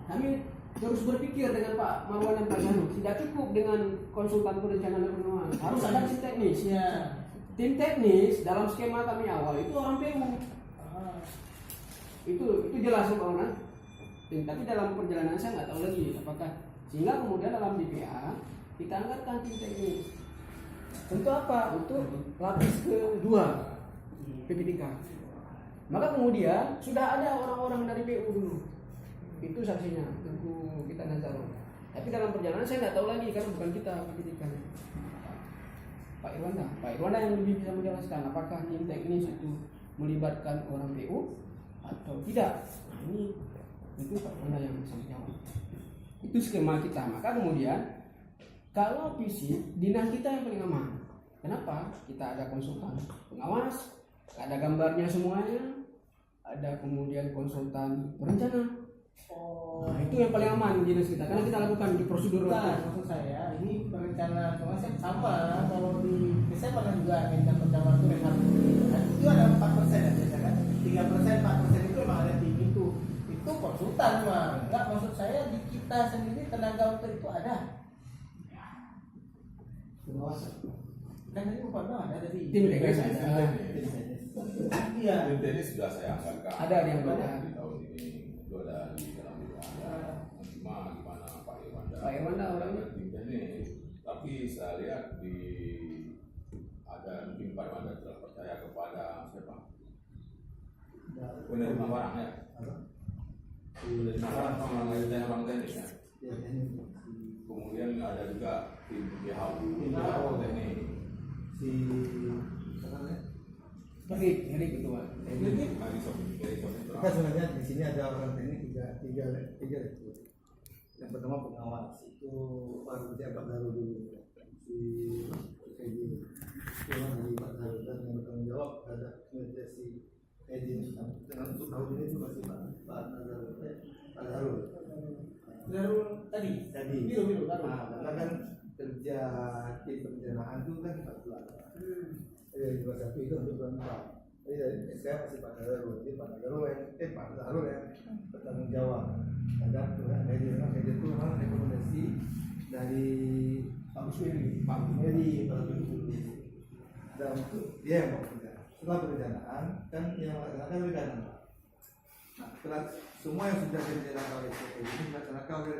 kami terus berpikir dengan Pak Marwan dan Pak Janu, tidak cukup dengan konsultan perencanaan dan pengembangan, harus ada tim teknis. Tim teknis dalam skema kami awal itu orang PU. Itu jelas ya Pak Marwan. Tapi dalam perjalanan saya nggak tahu lagi apakah, sehingga kemudian dalam DPA kita anggarkan tim teknis. Untuk apa? Untuk lapis kedua PP3. Maka kemudian sudah ada orang-orang dari PU dulu. Itu saksinya, tentu kita Nazarul. Tapi dalam perjalanan saya nggak tahu lagi karena bukan kita PP3. Pak Irwanda yang lebih bisa menjelaskan apakah tim teknis itu melibatkan orang PU atau tidak. Nah, ini itu Pak Irwanda yang bisa menjawab. Itu skema kita. Maka kemudian kalau visi dinas kita yang paling aman. Kenapa? Kita ada konsultan pengawas, ada gambarnya semuanya, ada kemudian konsultan perencana. Nah, itu yang paling aman di dinas kita karena kita lakukan di prosedur. Maksud saya ini perencanaan konsep sama kalau di saya pernah juga minta pencapaian itu itu ada 4% ya biasanya kan 3% 4% itu memang ada tim itu konsultan mah enggak, maksud saya di kita sendiri tenaga untuk itu ada pengawasan kan tadi bukan ada tadi tim teknis ada. Iya, tim teknis sudah saya anggarkan Ada yang di tahun ini itu ada di dalam cuma gimana Pak Irwanda orangnya tim teknis, tapi saya lihat di ada mungkin Pak Irwanda telah percaya kepada siapa penerima barang ya, penerima orang teknis ya. Kemudian ada juga tim BHU teknik Erik itu Pak. Kita sebenarnya di sini ada orang teknik tiga itu. Yang pertama pengawas itu Pak Jabat Daru dulu, si Edi, dari Pak Daru, dan yang bertanggung jawab ada si Edi. Dengan untuk tahun ini itu masih Pak Daru tadi. biru Karena kan kerja di perencanaan itu kan 4 bulan. 21 itu untuk bulan 4. Jadi saya masih Pak Daru, jadi Pak Daru yang bertanggung jawab. Ada media itu memang rekomendasi dari Pak Musmedi, dan untuk dia yang mau kerja. Setelah perencanaan kan yang melaksanakan perencanaan. Nah, setelah semua yang sudah direncanakan oleh ini dilaksanakan oleh